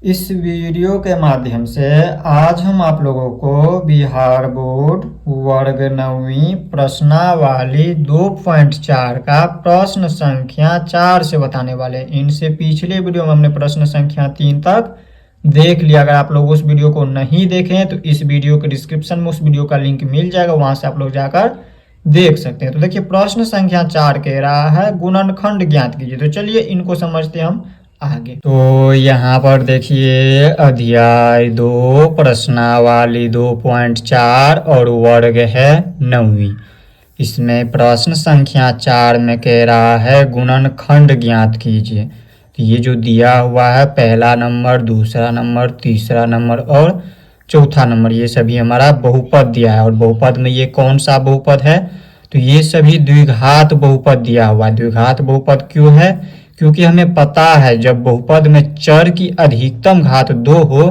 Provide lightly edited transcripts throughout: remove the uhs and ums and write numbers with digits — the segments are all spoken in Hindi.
इस वीडियो के माध्यम से आज हम आप लोगों को बिहार बोर्ड वर्ग 9वीं प्रश्नावली 2.4 का प्रश्न संख्या 4 से बताने वाले हैं। इनसे पिछले वीडियो में हमने प्रश्न संख्या 3 तक देख लिया। अगर आप लोग उस वीडियो को नहीं देखे हैं तो इस वीडियो के डिस्क्रिप्शन में उस वीडियो का लिंक मिल जाएगा, वहां से आप लोग जाकर देख सकते हैं। तो देखिए प्रश्न संख्या 4 कह रहा है गुणनखंड ज्ञात कीजिए। तो चलिए इनको समझते हैं हम आगे। तो यहाँ पर देखिए अध्याय 2 प्रश्नावली 2.4 और वर्ग है 9वीं। इसमें प्रश्न संख्या 4 में कह रहा है गुणनखंड ज्ञात कीजिए। तो ये जो दिया हुआ है पहला नंबर, दूसरा नंबर, तीसरा नंबर और चौथा नंबर, ये सभी हमारा बहुपद दिया है। और बहुपद में ये कौन सा बहुपद है? तो ये सभी द्विघात बहुपद दिया हुआ है। द्विघात बहुपद क्यों है? क्योंकि हमें पता है जब बहुपद में चर की अधिकतम घात 2 हो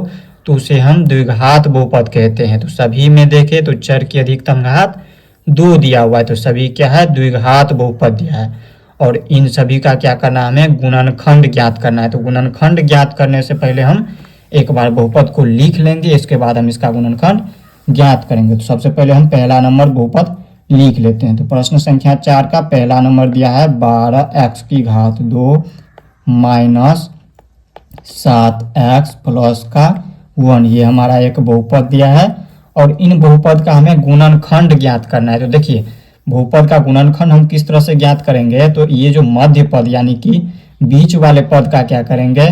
तो उसे हम द्विघात बहुपद कहते हैं। तो सभी में देखें तो चर की अधिकतम घात 2 दिया हुआ है, तो सभी क्या है? द्विघात बहुपद दिया है। और इन सभी का क्या करना है? हमें गुणनखंड ज्ञात करना है। तो गुणनखंड ज्ञात करने से पहले हम एक बार बहुपद को लिख लेंगे, इसके बाद हम इसका गुणनखंड ज्ञात करेंगे। तो सबसे पहले हम पहला नंबर बहुपद लिख लेते हैं। तो प्रश्न संख्या 4 का पहला नंबर दिया है 12x की घात 2 माइनस 7x प्लस का 1, ये हमारा एक बहुपद दिया है। और इन बहुपद का हमें गुणनखंड ज्ञात करना है। तो देखिए बहुपद का गुणनखंड हम किस तरह से ज्ञात करेंगे? तो ये जो मध्य पद यानी कि बीच वाले पद का क्या करेंगे?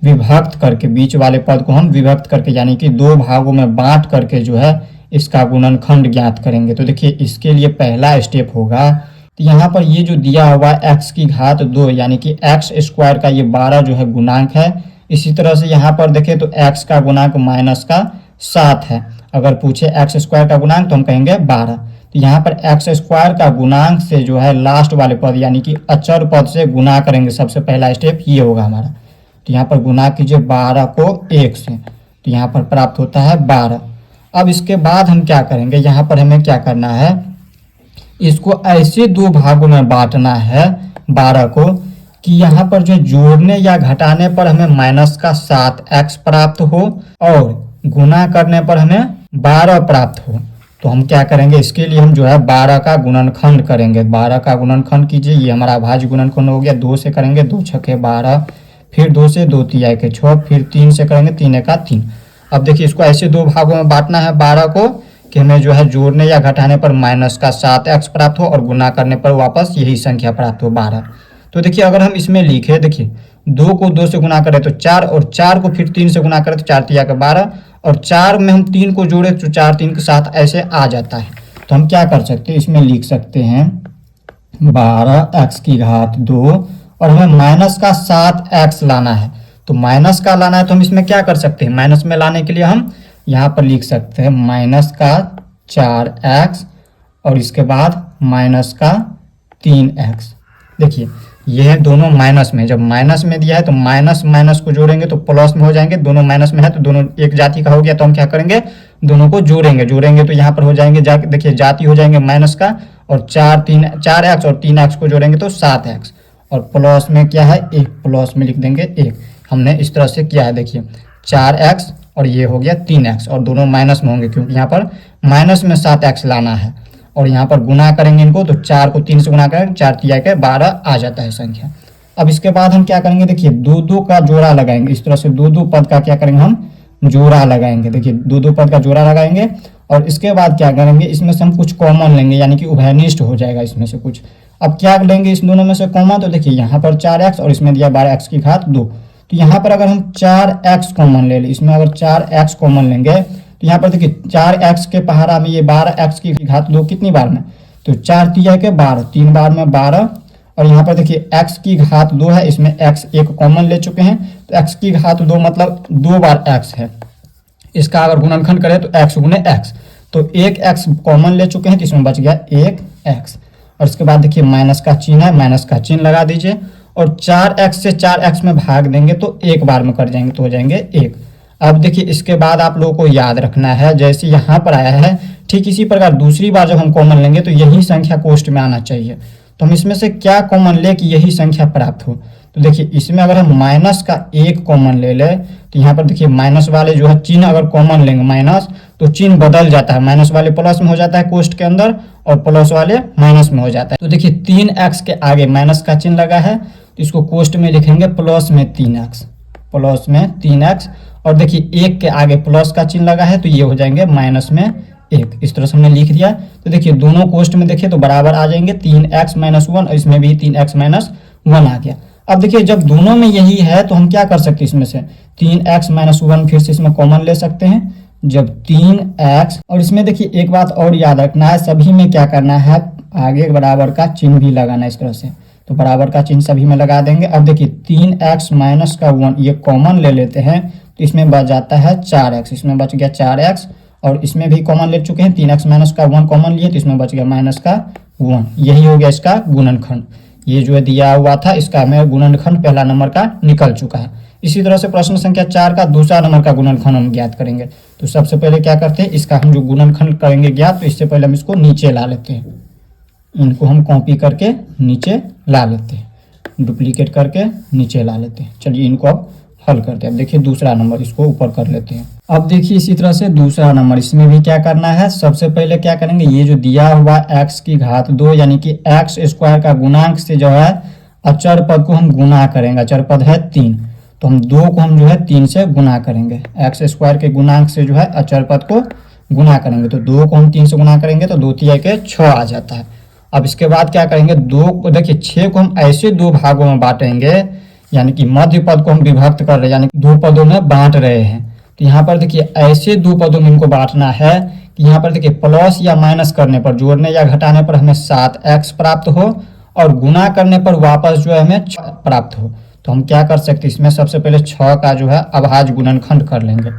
विभक्त करके, बीच वाले पद को हम विभक्त करके यानी कि 2 भागों में बांट करके जो है इसका गुणनखंड ज्ञात करेंगे। तो देखिए इसके लिए पहला स्टेप होगा, तो यहाँ पर ये जो दिया हुआ x की घात 2 यानी कि x स्क्वायर का ये 12 जो है गुणांक है। इसी तरह से यहाँ पर देखें तो x का गुणांक माइनस का 7 है। अगर पूछे x स्क्वायर का गुणांक तो हम कहेंगे 12। तो यहाँ पर x स्क्वायर का गुणांक से जो है लास्ट वाले पद यानी कि अचर पद से गुणा करेंगे। सबसे पहला स्टेप ये होगा हमारा। तो यहाँ पर गुणा कीजिए 12 को 1 से, तो यहाँ पर प्राप्त होता है 12। अब इसके बाद हम क्या करेंगे? यहाँ पर हमें क्या करना है? इसको ऐसे 2 भागों में बांटना है 12 को कि यहाँ पर जो जोड़ने या घटाने पर हमें माइनस का 7x प्राप्त हो और गुणा करने पर हमें 12 प्राप्त हो। तो हम क्या करेंगे? इसके लिए हम जो है 12 का गुणनखंड करेंगे। 12 का गुणनखंड कीजिए, ये हमारा अभाज्य गुणनखंड हो गया। 2 से करेंगे 2 छके 12, फिर 2 से 2 तिया के 6, फिर 3 से करेंगे 3 एका 3। अब देखिए इसको ऐसे 2 भागों में बांटना है 12 को कि हमें जो है जोड़ने या घटाने पर माइनस का 7x प्राप्त हो और गुणा करने पर वापस यही संख्या प्राप्त हो 12। तो देखिए अगर हम इसमें लिखे, देखिए 2 को 2 से गुणा करें तो 4 और 4 को फिर 3 से गुणा करें तो 4 तिया के 12 और 4 में हम 3 को जोड़े तो 4 3 के साथ ऐसे आ जाता है। तो हम क्या कर सकते हैं? इसमें लिख सकते हैं 12x की घात 2 और हमें माइनस का 7x लाना है। तो माइनस का लाना है तो हम इसमें क्या कर सकते हैं? माइनस में लाने के लिए हम यहाँ पर लिख सकते हैं माइनस का 4x और इसके बाद माइनस का 3x। देखिए ये दोनों माइनस में, जब माइनस में दिया है तो माइनस माइनस को जोड़ेंगे तो प्लस में हो जाएंगे। दोनों माइनस में है तो दोनों एक जाति का हो गया, तो हम क्या करेंगे? दोनों को जोड़ेंगे तो यहाँ पर हो जाएंगे देखिए जाति हो जाएंगे माइनस का, और 4x और 3x को जोड़ेंगे तो 7x, और प्लस में क्या है? 1, प्लस में लिख देंगे 1। हमने इस तरह से किया है। देखिए 4x और ये हो गया 3x और दोनों माइनस में होंगे क्योंकि यहाँ पर माइनस में 7x लाना है। और यहाँ पर गुना करेंगे इनको तो 4 को 3 से गुना करेंगे, 4 तिया के 12 आ जाता है संख्या। अब इसके बाद हम क्या करेंगे? देखिए 2 का जोड़ा लगाएंगे। इस तरह से 2 पद का क्या करेंगे? हम जोड़ा लगाएंगे। देखिए 2 पद का जोड़ा लगाएंगे और इसके बाद क्या करेंगे? इसमें से हम कुछ कॉमन लेंगे यानी कि उभयनिष्ठ हो जाएगा इसमें से कुछ। अब क्या लेंगे इस दोनों में से कॉमन? तो देखिए यहाँ पर 4x और इसमें दिया 12x की घात 2। तो यहाँ पर अगर हम 4x कॉमन ले लें, इसमें अगर 4x कॉमन लेंगे तो यहाँ पर देखिए 4x के पहाड़ा में ये 12x की घात 2 कितनी बार में? तो 4 तिया के 12, 3 बार में 12। और यहाँ पर देखिए x की घात 2 है, इसमें x एक कॉमन ले चुके हैं तो x की घात 2 मतलब 2 बार x है। इसका अगर गुणनखंड करें तो x गुने x, तो 1x कॉमन ले चुके हैं तो इसमें बच गया 1x। और इसके बाद देखिए माइनस का चिन्ह है, माइनस का चिन्ह लगा दीजिए और 4x से 4x में भाग देंगे तो एक बार में कर जाएंगे तो हो जाएंगे 1। अब देखिए इसके बाद आप लोगों को याद रखना है, जैसे यहाँ पर आया है ठीक इसी प्रकार दूसरी बार जब हम कॉमन लेंगे तो यही संख्या कोष्ठ में आना चाहिए। तो हम इसमें से क्या कॉमन ले कि यही संख्या प्राप्त हो? तो देखिए इसमें अगर हम माइनस का एक कॉमन ले ले तो यहाँ पर देखिए माइनस वाले जो है चिन्ह अगर कॉमन लेंगे माइनस तो चिन्ह बदल जाता है, माइनस वाले प्लस में हो जाता है कोष्ठ के अंदर और प्लस वाले माइनस में हो जाता है। तो देखिए 3x के आगे माइनस का चिन्ह लगा है तो इसको कोष्ठ में लिखेंगे प्लस में 3x, प्लस में 3x। और देखिए एक के आगे प्लस का चिन्ह लगा है तो ये हो जाएंगे माइनस में 1। इस तरह से हमने लिख दिया। तो देखिए दोनों कोष्ठ में देखिए तो बराबर आ जाएंगे 3x माइनस 1 और इसमें भी 3x माइनस 1 आ गया। अब देखिए जब दोनों में यही है तो हम क्या कर सकते हैं, इसमें से 3x माइनस 1 फिर से इसमें कॉमन ले सकते हैं। जब 3x और इसमें देखिए एक बात और याद रखना है, सभी में क्या करना है, आगे बराबर का चिन्ह भी लगाना है इस तरह से। तो बराबर का चिन्ह सभी में लगा देंगे। अब देखिए 3x माइनस का 1 ये कॉमन ले लेते हैं तो इसमें बच जाता है 4x, इसमें बच गया 4x। और इसमें भी कॉमन ले चुके हैं, 3x माइनस का 1 कॉमन लिए तो इसमें बच गया माइनस का 1। यही हो गया इसका गुणनखंड। ये जो है दिया हुआ था इसका हमें गुणनखंड पहला नंबर का निकल चुका है। इसी तरह से प्रश्न संख्या 4 का दूसरा नंबर का गुणनखंड हम ज्ञात करेंगे। तो सबसे पहले क्या करते हैं, इसका हम जो गुणनखंड करेंगे ज्ञात, तो इससे पहले हम इसको नीचे ला लेते हैं। इनको हम कॉपी करके नीचे ला लेते हैं, डुप्लीकेट करके नीचे ला लेते हैं। चलिए इनको अब हल करते हैं। अब देखिए दूसरा नंबर इसको ऊपर कर लेते हैं। अब देखिए इसी तरह से दूसरा नंबर, इसमें भी क्या करना है, सबसे पहले क्या करेंगे, ये जो दिया हुआ x की घात 2 यानी कि x स्क्वायर का गुणांक से जो है अचर पद को हम गुना करेंगे। अचर पद है 3 तो हम 2 को हम जो है 3 से गुना करेंगे। एक्स स्क्वायर के गुणांक से जो है अचर पद को गुना करेंगे तो 2 को हम 3 से गुना करेंगे तो 2 3 के 6 आ जाता है। अब इसके बाद क्या करेंगे, 2 को देखिए 6 को हम ऐसे 2 भागों में बांटेंगे, यानी कि मध्य पद को हम विभक्त कर रहे हैं, यानी 2 पदों में बांट रहे हैं। तो यहाँ पर देखिए ऐसे 2 पदों में इनको बांटना है कि यहाँ पर देखिए प्लस या माइनस करने पर, जोड़ने या घटाने पर हमें 7x प्राप्त हो और गुना करने पर वापस जो है हमें 6 प्राप्त हो। तो हम क्या कर सकते हैं, इसमें सबसे पहले 6 का जो है अभाज्य गुणनखंड कर लेंगे।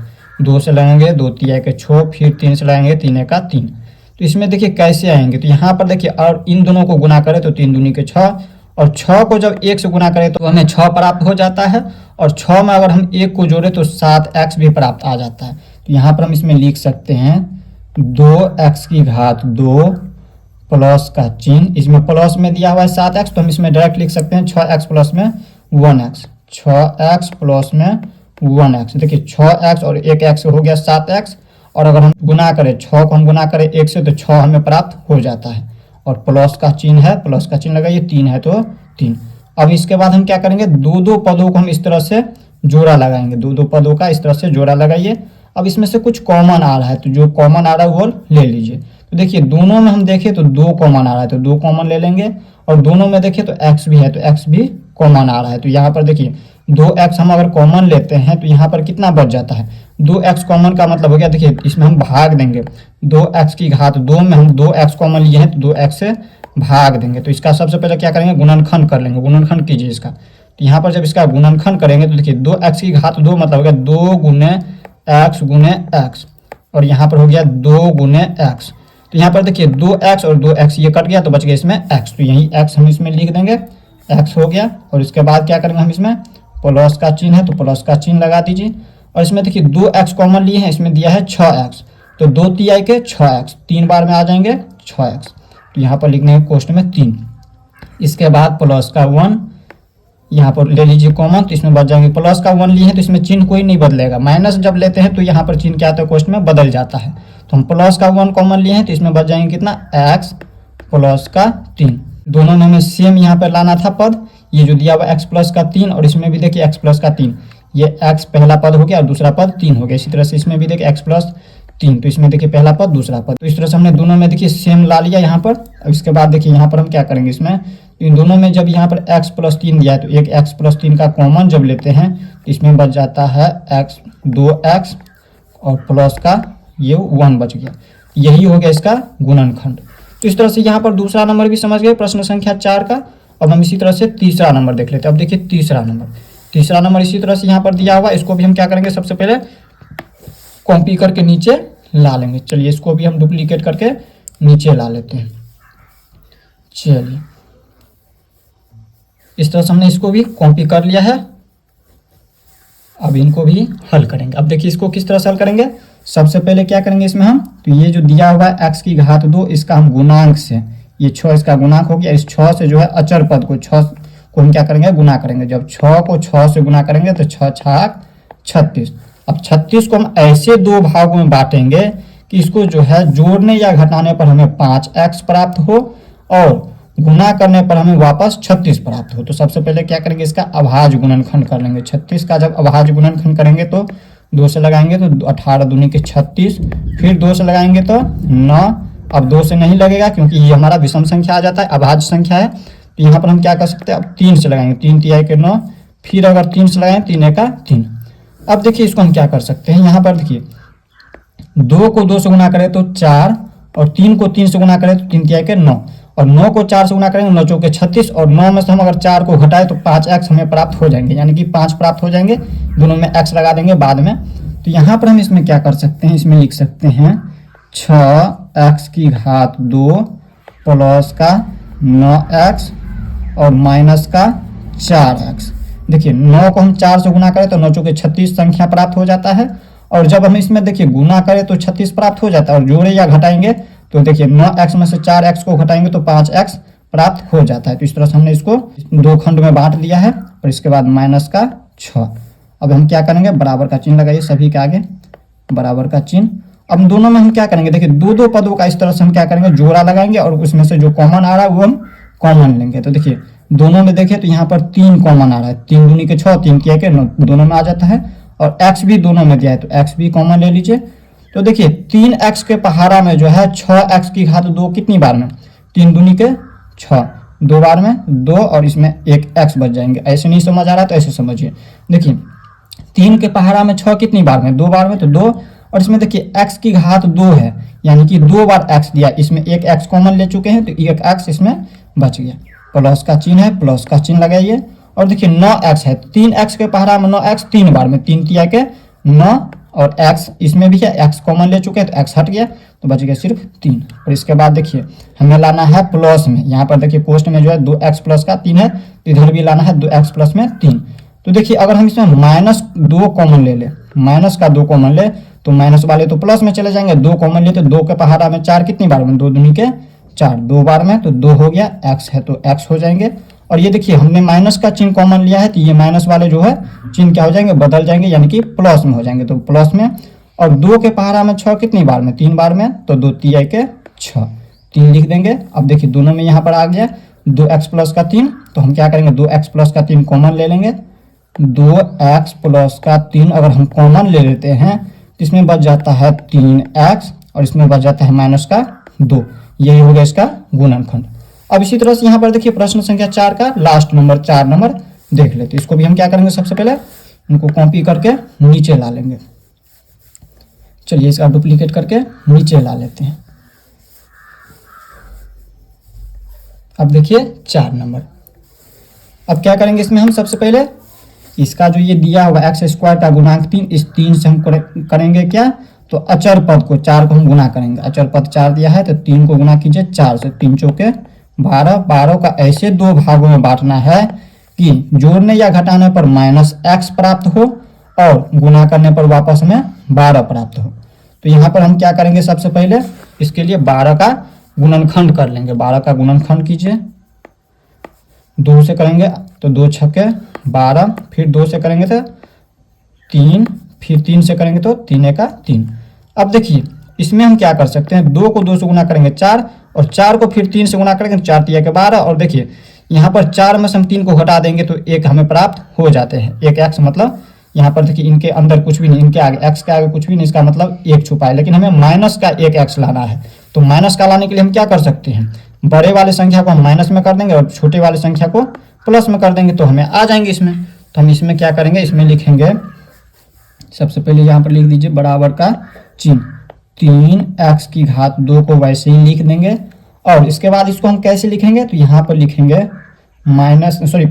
2 से लगाएंगे 2 3 के 6, फिर 3 से लगाएंगे 3 का 3। तो इसमें देखिए कैसे आएंगे, तो यहाँ पर देखिए और इन दोनों को गुना करें तो 3 दूनी के 6 और 6 को जब 1 से गुना करें तो हमें 6 प्राप्त हो जाता है और 6 में अगर हम 1 को जोड़े तो 7x भी प्राप्त आ जाता है। तो यहाँ पर हम इसमें लिख सकते हैं 2x की घात 2 प्लस का चिन्ह, इसमें प्लस में दिया हुआ है 7x तो हम इसमें डायरेक्ट लिख सकते हैं 6x प्लस में 1x, 6x प्लस में 1x। देखिए 6x और 1x हो गया 7x और अगर हम गुना करें 6 को हम गुना करें 1 से तो 6 हमें प्राप्त हो जाता है। और प्लस का चिन्ह है, प्लस का चिन्ह लगाइए, 3 है तो 3। अब इसके बाद हम क्या करेंगे, 2 पदों को हम इस तरह से जोड़ा लगाएंगे। 2 पदों का इस तरह से जोड़ा लगाइए। अब इसमें से कुछ कॉमन आ रहा है तो जो कॉमन आ रहा है वो ले लीजिए। तो देखिए दोनों में हम देखें तो 2 कॉमन आ रहा है तो 2 कॉमन ले लेंगे और दोनों में देखें तो x भी है तो x भी कॉमन आ रहा है। तो यहाँ पर देखिए 2x हम अगर कॉमन लेते हैं तो यहाँ पर कितना बच जाता है, 2x कॉमन का मतलब हो गया, देखिए इसमें हम भाग देंगे। 2x की घात 2 में हम 2x कॉमन लिए हैं तो 2x से भाग देंगे। तो इसका सबसे पहले क्या करेंगे, गुणनखंड कर लेंगे। गुणनखंड कीजिए इसका। तो यहाँ पर जब इसका गुणनखंड करेंगे तो देखिए 2x की घात 2 मतलब हो गया 2 गुने x गुने x और यहाँ पर हो गया 2 गुने x। तो यहाँ पर देखिए 2x और 2x ये कट गया तो बच गया इसमें x, तो यही x हम इसमें लिख देंगे, x हो गया। और इसके बाद क्या करेंगे हम, इसमें प्लस का चिन्ह है तो प्लस का चिन्ह लगा दीजिए। और इसमें देखिए 2x कॉमन लिए हैं, इसमें दिया है 6x तो 2 3 के 6x, 3 बार में आ जाएंगे 6x। तो यहाँ पर लिखने हैं कोष्ठ में 3। इसके बाद प्लस का 1 यहाँ पर ले लीजिए कॉमन तो इसमें बच जाएंगे, प्लस का 1 लिए हैं तो इसमें चिन्ह कोई नहीं बदलेगा। माइनस जब लेते हैं तो यहाँ पर चिन्ह क्या आता है, कोष्ठ में बदल जाता है। तो हम प्लस का 1 कॉमन लिए हैं तो इसमें बच जाएंगे कितना, x प्लस का 3। दोनों में हमें सेम यहाँ पर लाना था पद, ये जो दिया हुआ x प्लस का 3 और इसमें भी देखिए x प्लस का 3, ये x पहला पद हो गया और दूसरा पद 3 हो गया। इसी तरह से इसमें भी देखिए x प्लस 3 तो इसमें देखिए पहला पद दूसरा पद। तो इस तरह से हमने दोनों में देखिए सेम ला लिया यहाँ पर। अब इसके बाद देखिए यहाँ पर हम क्या करेंगे, इसमें इन दोनों में जब यहाँ पर x प्लस 3 दिया है तो एक x प्लस 3 का कॉमन जब लेते हैं तो इसमें बच जाता है x 2x और प्लस का ये 1 बच गया। यही हो गया इसका गुणनखंड। तो इस तरह से यहाँ पर दूसरा नंबर भी समझ गए प्रश्न संख्या 4 का। अब हम इसी तरह से तीसरा नंबर देख लेते हैं। अब देखिए तीसरा नंबर इसी तरह से यहाँ पर दिया हुआ, इसको भी हम क्या करेंगे, सबसे पहले कॉपी करके नीचे ला लेंगे। चलिए इसको भी हम डुप्लीकेट करके नीचे ला लेते हैं। चलिए इस तरह से हमने इसको भी कॉपी कर लिया है। अब इनको भी हल करेंगे। अब देखिए इसको किस तरह से हल करेंगे, सबसे पहले क्या करेंगे इसमें हम, तो ये जो दिया हुआ है x की घात 2 इसका हम गुणांक से, ये 6 इसका गुणांक हो गया, इस 6 से जो है अचर पद को 6 को हम क्या करेंगे, गुना करेंगे। जब 6 को 6 से गुना करेंगे तो 6 छाक 36। अब 36 को हम ऐसे दो भागों में बांटेंगे कि इसको जो है जोड़ने या घटाने पर हमें 5x प्राप्त हो और गुना करने पर हमें वापस 36 प्राप्त हो। तो सबसे पहले क्या करेंगे, इसका अभाज्य गुणनखंड कर लेंगे। 36 का जब अभाज्य गुणनखंड करेंगे तो 2 से लगाएंगे तो 18 दूनी के 36, फिर 2 से लगाएंगे तो 9। अब 2 से नहीं लगेगा क्योंकि ये हमारा विषम संख्या आ जाता है, अभाज्य संख्या है। तो यहाँ पर हम क्या कर सकते हैं, अब 3 से लगाएंगे, 3 तिहाई के 9, फिर अगर 3 से लगाएंगे 3 का 3। अब देखिए इसको हम क्या कर सकते हैं, यहाँ पर देखिए 2 को 2 से गुना करें तो 4 और 3 को 3 से गुना करें तो 3 तिहाई के 9 और 9 को 4 से गुना करेंगे 9 चौके 36 और 9 में से हम अगर 4 को घटाए तो 5x हमें प्राप्त हो जाएंगे, यानी कि 5 प्राप्त हो जाएंगे। दोनों में x लगा देंगे बाद में। तो यहाँ पर हम इसमें क्या कर सकते हैं, इसमें लिख सकते हैं 6x की घात 2 प्लस का 9x और माइनस का 4x। देखिए 9 को हम 4 से गुना करें तो 9 चौके 36 संख्या प्राप्त हो जाता है और जब हम इसमें देखिए गुना करें तो 36 प्राप्त हो जाता है और जोड़े या घटाएंगे तो देखिए 9x में से 4x को घटाएंगे तो 5x प्राप्त हो जाता है। तो इस तरह से हमने इसको दो खंड में बांट दिया है और इसके बाद माइनस का 6। अब हम क्या करेंगे, बराबर का चिन्ह लगाइए सभी के आगे, बराबर का चिन्ह। अब दोनों में हम क्या करेंगे, देखिए दो दो पदों का इस तरह से हम क्या करेंगे, जोड़ा लगाएंगे और उसमें से जो कॉमन आ रहा है वो हम कॉमन लेंगे। तो देखिए दोनों में देखिए तो यहाँ पर 3 कॉमन आ रहा है, 3 दूनी के 6, 3 तिहाई के 9 दोनों में आ जाता है और x भी दोनों में दिया है तो x भी कॉमन ले लीजिए। तो देखिए 3x के पहाड़ा में जो है 6x की घात 2 कितनी बार में, 3 दूनी के 6, 2 बार में 2 और इसमें एक x बच जाएंगे। ऐसे नहीं समझ आ रहा तो ऐसे समझिए। देखिए 3 के पहाड़ा में 6 कितनी बार में, 2 बार में, तो 2 और इसमें देखिए x की घात 2 है यानी कि 2 बार x दिया, इसमें एक x कॉमन ले चुके हैं तो एक x इसमें बच गया। प्लस का चिन्ह है, प्लस का चिन्ह लगाइए और देखिए 9x है, 3x के पहाड़ा में 9x 3 बार में, 3 तिहाई के 9 और x इसमें भी है, x कॉमन ले चुके हैं तो x हट गया तो बच गया सिर्फ 3। और इसके बाद देखिए हमें लाना है प्लस में, यहाँ पर देखिए कोष्ट में जो है 2x प्लस का 3 है तो इधर भी लाना है 2x प्लस में 3। तो देखिए अगर हम इसमें -2 कॉमन ले ले, माइनस का 2 कॉमन ले तो माइनस वाले तो प्लस में चले जाएंगे, 2 कॉमन ले तो 2 के पहाड़ा में 4 कितनी बार में, 2 दूनी के 4, 2 बार में तो 2 हो गया, x है तो x हो जाएंगे। और ये देखिए हमने माइनस का चिन्ह कॉमन लिया है तो ये माइनस वाले जो है चिन्ह क्या हो जाएंगे, बदल जाएंगे यानी कि प्लस में हो जाएंगे तो प्लस में। और 2 के पहाड़ा में 6 कितनी बार में, 3 बार में तो 2 तिहाई के 6, 3 लिख देंगे। अब देखिए दोनों में यहाँ पर आ गया 2x प्लस का 3 तो हम क्या करेंगे 2x प्लस का 3 कॉमन ले लेंगे, 2x प्लस का 3 अगर हम कॉमन ले लेते हैं तो इसमें बच जाता है 3x और इसमें बच जाता है माइनस का 2। यही हो गया इसका गुणनखंड। अब इसी तरह से यहाँ पर देखिए प्रश्न संख्या 4 का लास्ट नंबर 4 नंबर देख लेते हैं। इसको भी हम क्या करेंगे, सबसे पहले इनको कॉपी करके नीचे ला लेंगे। चलिए इसका डुप्लीकेट करके नीचे ला लेते हैं। अब देखिए 4 नंबर, अब क्या करेंगे इसमें हम सबसे पहले इसका जो ये दिया हुआ x² का गुणांक 3, इस 3 से हम करेंगे क्या, तो अचर पद को 4 को हम गुना करेंगे। अचर पद 4 दिया है तो 3 को गुना कीजिए 4 से, 3 चौके 12, 12 का ऐसे दो भागों में बांटना है कि जोड़ने या घटाने पर -x प्राप्त हो और गुना करने पर वापस में 12 प्राप्त हो। तो यहाँ पर हम क्या करेंगे, सबसे पहले इसके लिए 12 का गुणनखंड कर लेंगे। 12 का गुणनखंड कीजिए, 2 से करेंगे तो 2 छक्के 12, फिर 2 से करेंगे तो 3, फिर 3 से करेंगे तो 3 का 3। अब देखिए इसमें हम क्या कर सकते हैं, 2 को 2 से गुना करेंगे 4 और 4 को फिर 3 से गुना करेंगे तो 4 तिहाई के 12। और देखिए यहाँ पर 4 में से हम 3 को घटा देंगे तो 1 हमें प्राप्त हो जाते हैं, 1x। मतलब यहाँ पर देखिए इनके अंदर कुछ भी नहीं, इनके आगे x के आगे कुछ भी नहीं, इसका मतलब 1 छुपा है, लेकिन हमें माइनस का 1x लाना है। तो माइनस का लाने के लिए हम क्या कर सकते हैं, बड़े वाले संख्या को हम माइनस में कर देंगे और छोटे वाले संख्या को प्लस में कर देंगे तो हमें आ जाएंगे इसमें। तो हम इसमें क्या करेंगे, इसमें लिखेंगे सबसे पहले यहाँ पर लिख दीजिए बराबर का चिन्ह, 3x की घात 2 को वैसे ही लिख देंगे। और इसके बाद इसको हम कैसे लिखेंगे, तो यहाँ पर लिखेंगे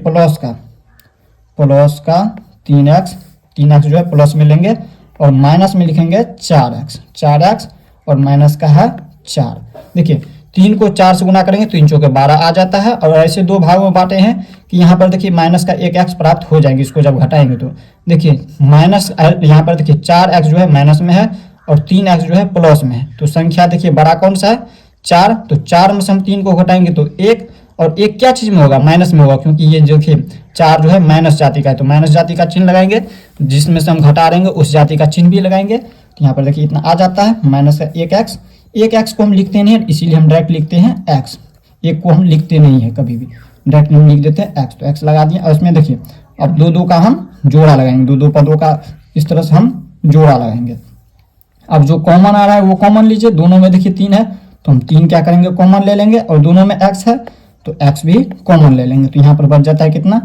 प्लस का 3x जो है प्लस में लेंगे और माइनस में लिखेंगे 4x और माइनस का है 4। देखिए 3 को 4 से गुना करेंगे 3 चौके 12 आ जाता है। और ऐसे दो भागों में बांटे हैं कि यहाँ पर देखिए माइनस का 1x प्राप्त हो जाएंगे, इसको जब घटाएंगे तो देखिए माइनस, यहाँ पर देखिए 4x जो है माइनस में है और 3x जो है प्लस में है। तो संख्या देखिए बड़ा कौन सा है, 4, तो 4 में से हम 3 को घटाएंगे तो 1 और एक क्या चीज में होगा, माइनस में होगा, क्योंकि ये जो देखिए 4 जो है माइनस जाति का है, तो माइनस जाति का चिन्ह लगाएंगे, जिसमें से हम घटा रहेंगे उस जाति का चिन्ह भी लगाएंगे। तो यहाँ पर देखिए इतना आ जाता है माइनस का 1x। 1x को हम लिखते नहीं है, इसीलिए हम डायरेक्ट लिखते हैं x। एक को हम लिखते नहीं है कभी भी, डायरेक्ट हम लिख देते हैं x। तो x लगा दिए और इसमें देखिए अब दो का हम जोड़ा लगाएंगे, दो पदों का इस तरह से हम जोड़ा लगाएंगे। अब जो कॉमन आ रहा है वो कॉमन लीजिए, दोनों में देखिए 3 है तो हम 3 क्या करेंगे कॉमन ले लेंगे, और दोनों में x है तो x भी कॉमन ले लेंगे। तो यहाँ पर बच जाता है कितना,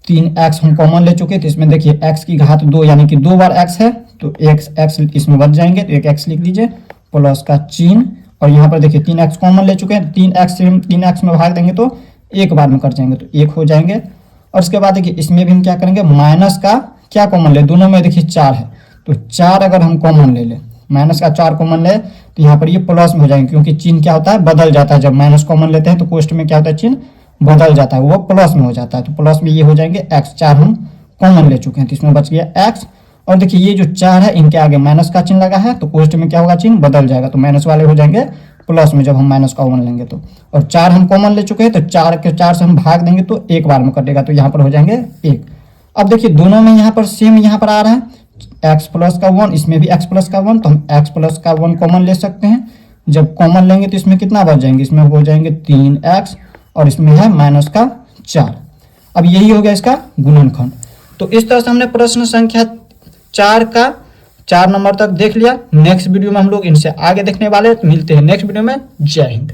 3x हम कॉमन ले चुके। तो इसमें देखिए x की घात 2 यानी कि 2 बार x है तो x इसमें बच जाएंगे, तो एक x लिख दीजिए प्लस का चिन्ह। और यहाँ पर देखिए 3x कॉमन ले चुके हैं, 3x से हम 3x में भाग देंगे तो एक बार में कट जाएंगे तो 1 हो जाएंगे। और उसके बाद देखिए इसमें भी हम क्या करेंगे, माइनस का क्या कॉमन ले, दोनों में देखिए 4 है तो 4 अगर हम कॉमन ले लें, माइनस का 4 कॉमन ले तो यहाँ पर ये प्लस में हो जाएंगे, क्योंकि चिन्ह क्या होता है बदल जाता है। जब माइनस कॉमन लेते हैं तो कोष्ट में क्या होता है, चिन्ह बदल जाता है, वो प्लस में हो जाता है। तो प्लस में ये हो जाएंगे x, 4 हम कॉमन ले चुके हैं तो इसमें बच गया x। और देखिए ये जो 4 है इनके आगे माइनस का चिन्ह लगा है तो कोष्ट में क्या होगा, चिन्ह बदल जाएगा, तो माइनस वाले हो जाएंगे प्लस में जब हम माइनस कॉमन लेंगे तो। और 4 हम कॉमन ले चुके हैं तो 4 के 4 से हम भाग देंगे तो एक बार में कटेगा, तो यहाँ पर हो जाएंगे 1। अब देखिए दोनों में यहाँ पर सेम यहाँ पर आ रहा है x प्लस का 1, इसमें भी x प्लस का 1, तो हम x प्लस का 1 कॉमन ले सकते हैं। जब कॉमन लेंगे तो इसमें कितना बच जाएंगे, इसमें हो जाएंगे 3x और इसमें है माइनस का 4। अब यही हो गया इसका गुणनखंड। तो इस तरह से हमने प्रश्न संख्या 4 का 4 नंबर तक देख लिया। नेक्स्ट वीडियो में हम लोग इनसे आगे देखने वाले हैं, तो मिलते हैं नेक्स्ट वीडियो में। जय हिंद।